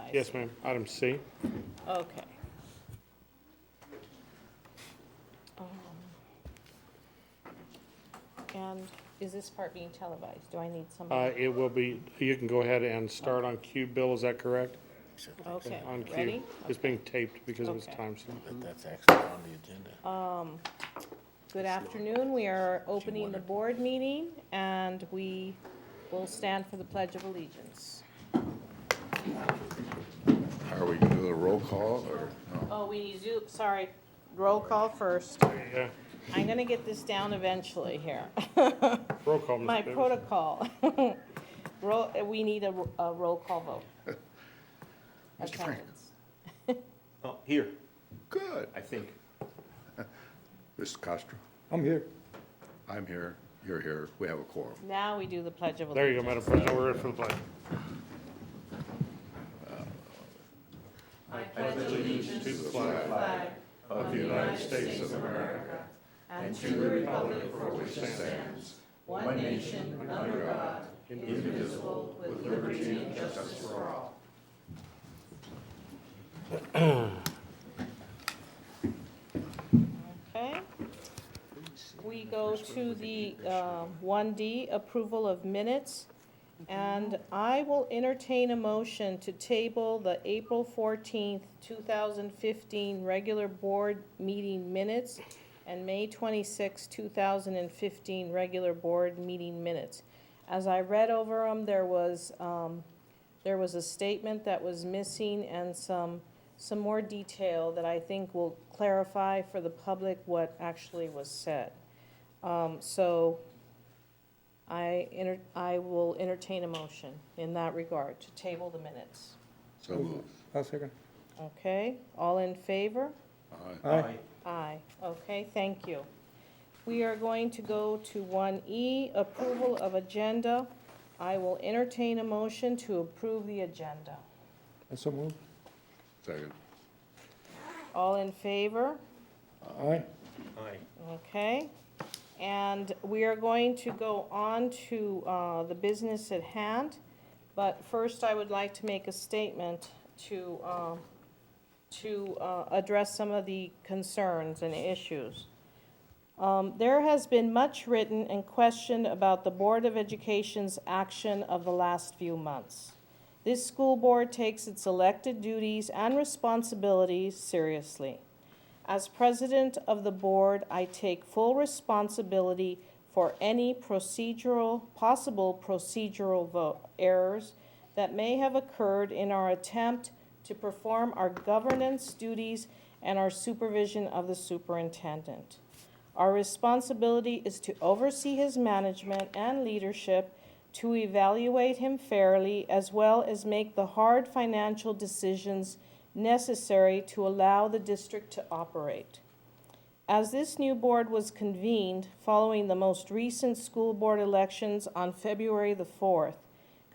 I Yes, see. ma'am. Item C. Okay. And is this part being televised? Do I need somebody? It will be, you can go ahead and start on cue, Bill, is that correct? Okay, On cue. ready? It's being taped because of its Okay. time sensitive. But that's actually on the agenda. Good afternoon. We are opening the board meeting, and we will stand for the Pledge of Allegiance. Are we gonna do a roll call or no? Oh, we need to do, sorry, roll call first. Yeah, I'm gonna get this down eventually here. roll call, Ms. My Davis. protocol. We need a roll call vote. Mr. Frank. Attendance. Oh, here, Good. I think. Mr. Castro, I'm here. I'm here, you're here, we have a quorum. Now we do the Pledge of There Allegiance. you go, Madam President, we're ready for the pledge. To the flag Of the United States of America, And to the republic for which it stands, one nation, under God, indivisible, with liberty and justice for all. Okay. We go to the 1D, approval of minutes. And I will entertain a motion to table the April 14th, 2015 regular board meeting minutes and May 26, 2015 regular board meeting minutes. As I read over them, there was a statement that was missing and some more detail that I think will clarify for the public what actually was said. So I will entertain a motion in that regard to table the minutes. So moved. I'll second. Okay, all in favor? Aye. Aye. Aye. Okay, thank you. We are going to go to 1E, approval of agenda. I will entertain a motion to approve the agenda. So move. Second. All in favor? Aye. Aye. Okay. And we are going to go on to the business at hand. But first, I would like to make a statement to address some of the concerns and issues. There has been much written and questioned about the Board of Education's action of the last few months. This school board takes its elected duties and responsibilities seriously. As president of the board, I take full responsibility for any possible procedural errors that may have occurred in our attempt to perform our governance duties and our supervision of the superintendent. Our responsibility is to oversee his management and leadership, to evaluate him fairly, as well as make the hard financial decisions necessary to allow the district to operate. As this new board was convened following the most recent school board elections on February the 4th,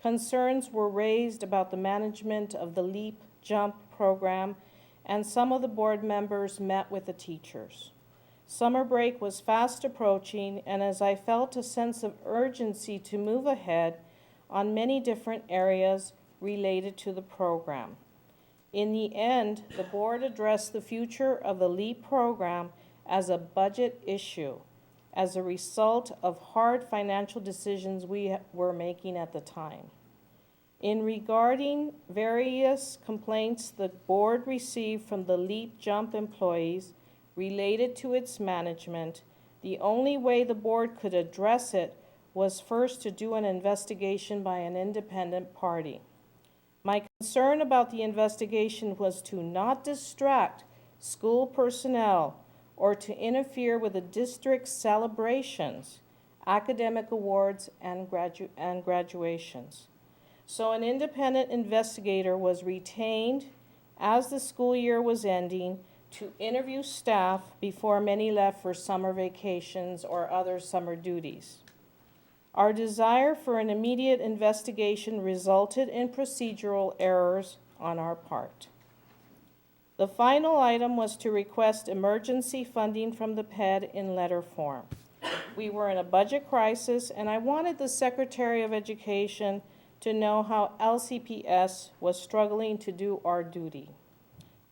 concerns were raised about the management of the LEAP Jump program, and some of the board members met with the teachers. Summer break was fast approaching, and as I felt a sense of urgency to move ahead on many different areas related to the program. In the end, the board addressed the future of the LEAP program as a budget issue, as a result of hard financial decisions we were making at the time. In regarding various complaints the board received from the LEAP Jump employees related to its management, the only way the board could address it was first to do an investigation by an independent party. My concern about the investigation was to not distract school personnel or to interfere with the district's celebrations, academic awards, and graduations. So an independent investigator was retained as the school year was ending to interview staff before many left for summer vacations or other summer duties. Our desire for an immediate investigation resulted in procedural errors on our part. The final item was to request emergency funding from the PED in letter form. We were in a budget crisis, and I wanted the Secretary of Education to know how LCPS was struggling to do our duty.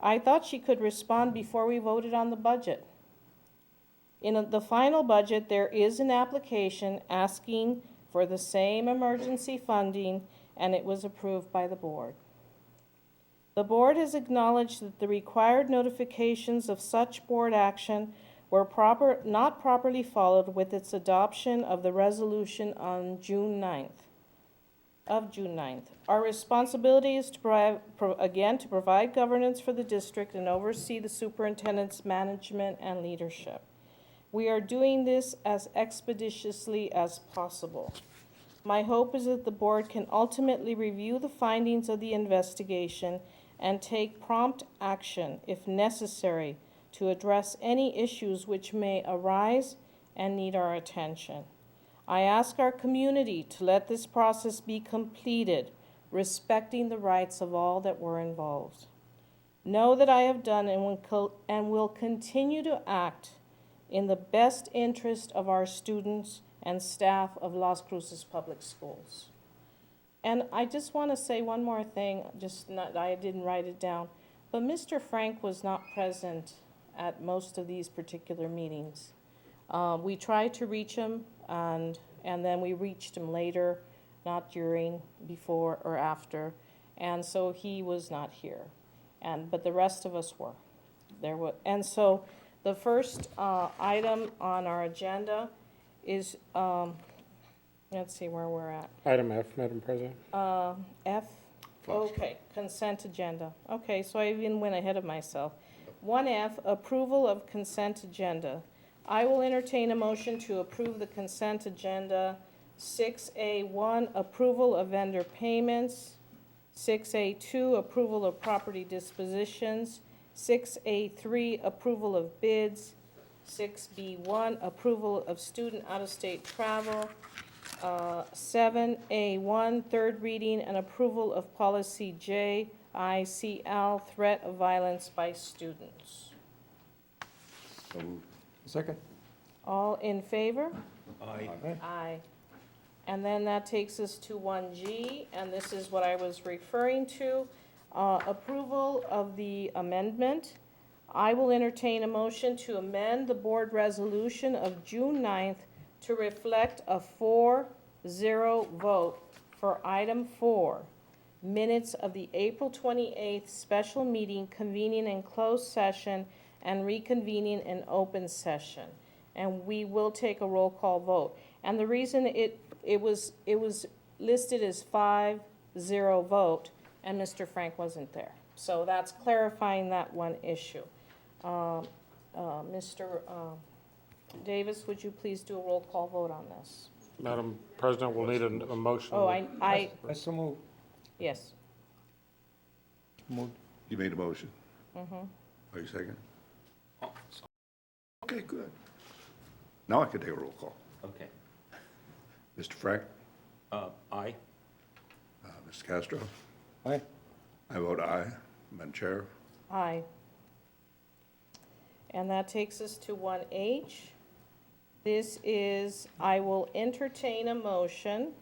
I thought she could respond before we voted on the budget. In the final budget, there is an application asking for the same emergency funding, and it was approved by the board. The board has acknowledged that the required notifications of such board action were not properly followed with its adoption of the resolution on June 9th. Our responsibility is to provide governance for the district and oversee the superintendent's management and leadership. We are doing this as expeditiously as possible. My hope is that the board can ultimately review the findings of the investigation and take prompt action, if necessary, to address any issues which may arise and need our attention. I ask our community to let this process be completed, respecting the rights of all that were involved. Know that I have done and will continue to act in the best interest of our students and staff of Las Cruces Public Schools. And I just want to say one more thing, I didn't write it down, but Mr. Frank was not present at most of these particular meetings. We tried to reach him, and then we reached him later, not during, before, or after, and so he was not here. But the rest of us were. And so the first item on our agenda is, let's see where we're at. Item F, Madam President. F? Okay, consent agenda. Okay, so I even went ahead of myself. 1F, approval of consent agenda. I will entertain a motion to approve the consent agenda. 6A1, approval of vendor payments. 6A2, approval of property dispositions. 6A3, approval of bids. 6B1, approval of student out-of-state travel. 7A1, third reading and approval of policy JICL, threat of violence by students. So moved. Second? All in favor? Aye. Aye. And then that takes us to 1G, and this is what I was referring to, approval of the amendment. I will entertain a motion to amend the board resolution of June 9th to reflect a 4-0 vote for item 4, minutes of the April 28th special meeting convening in closed session and reconvening in open session. And we will take a roll call vote. And the reason it was listed as 5-0 vote, and Mr. Frank wasn't there. So that's clarifying that one issue. Mr. Davis, would you please do a roll call vote on this? Madam President, we'll need a motion. Oh, I, I so move. yes. Moved. You made a motion? Mm-hmm. Are you second? Okay, good. Now I can take a roll call. Okay. Mr. Frank? Aye. Mr. Castro? Aye. I vote aye. Madam Chair? Aye. And that takes us to 1H. This is, I will entertain a motion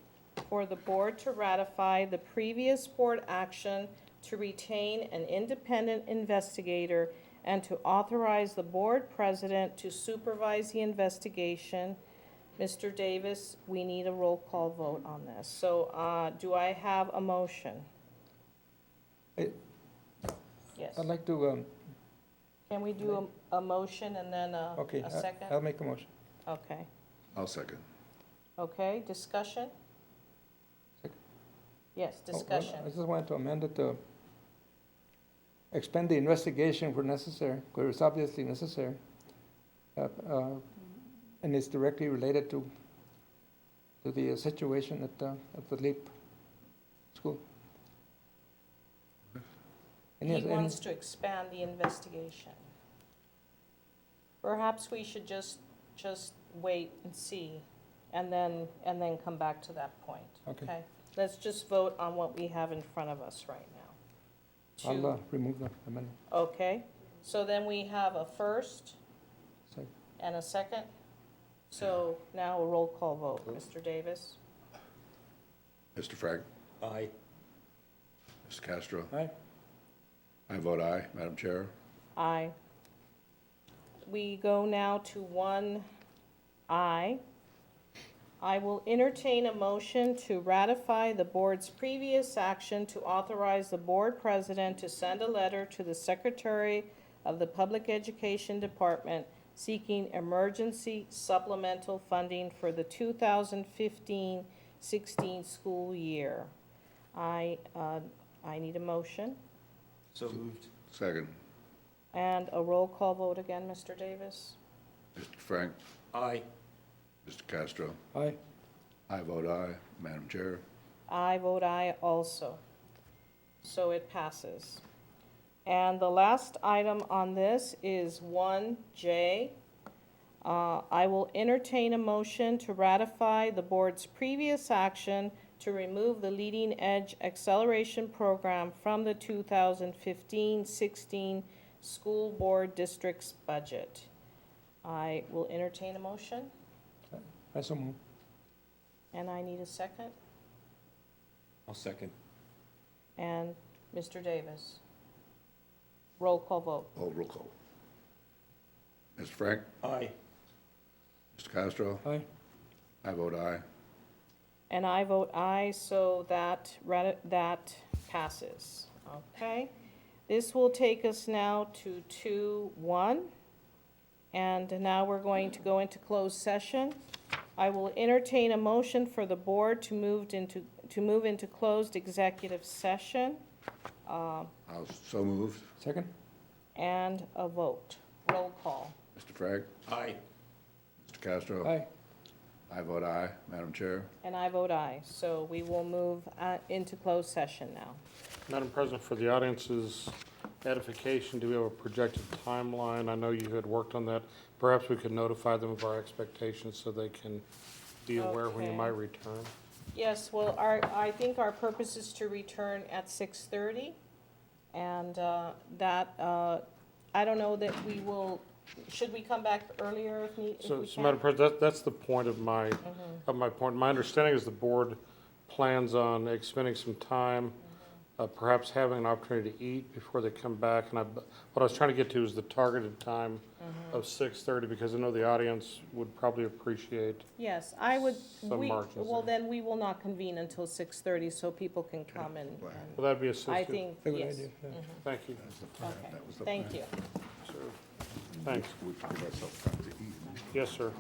for the board to ratify the previous board action to retain an independent investigator and to authorize the board president to supervise the investigation. Mr. Davis, we need a roll call vote on this. So, do I have a motion? Yes. I'd like to, Can we do a motion and then a okay, second? I'll make a motion. Okay. I'll second. Okay, discussion? Second. Yes, Oh, well, discussion. I just wanted to amend it to expend the investigation where necessary, where it's obviously necessary. And it's directly related to the situation at the LEAP school. And He yes, and- wants to expand the investigation. Perhaps we should just wait and see, and then come back to that point. Okay. Let's just vote on what we have in front of us right now. I'll remove the amendment. Okay, so then we have a first Second. and a second. So now a roll call vote. Mr. Davis? Mr. Frank? Aye. Mr. Castro? Aye. I vote aye, Madam Chair. Aye. We go now to 1I. I will entertain a motion to ratify the board's previous action to authorize the board president to send a letter to the Secretary of the Public Education Department seeking emergency supplemental funding for the 2015-16 school year. I need a motion So moved. Second. and a roll call vote again, Mr. Davis. Mr. Frank? Aye. Mr. Castro? Aye. I vote aye, Madam Chair. I vote aye also. So it passes. And the last item on this is 1J. I will entertain a motion to ratify the board's previous action to remove the Leading Edge Acceleration Program from the 2015-16 school board district's budget. I will entertain a motion, I so move. and I need a second. I'll second. And Mr. Davis. Roll call vote. Oh, roll call. Mr. Frank? Aye. Mr. Castro? Aye. I vote aye. And I vote aye, so that passes. Okay? This will take us now to 2-1. And now we're going to go into closed session. I will entertain a motion for the board to move into closed executive session, I'll so moved. Second? and a vote. Roll call. Mr. Frank? Aye. Mr. Castro? Aye. I vote aye, Madam Chair. And I vote aye. So we will move into closed session now. Madam President, for the audience's edification, do we have a projected timeline? I know you had worked on that. Perhaps we could notify them of our expectations so they can be aware when you Okay. might return. Yes, well, I think our purpose is to return at 6:30. And I don't know that we will, should we come back earlier if we So, can? Madam President, that's the point of my point. My understanding is the board plans on expending some time, perhaps having an opportunity to eat before they come back. And what I was trying to get to is the targeted time of 6:30, because I know the audience would probably appreciate. Yes, I would, Some margins well, there. then we will not convene until 6:30 so people can come and, Wow. Will that be I assisted? think, Good yes. idea, yeah. Thank you. That was the plan. Okay, That was the thank plan. you. Sure. Thanks. We give ourselves time to eat. Yes, sir.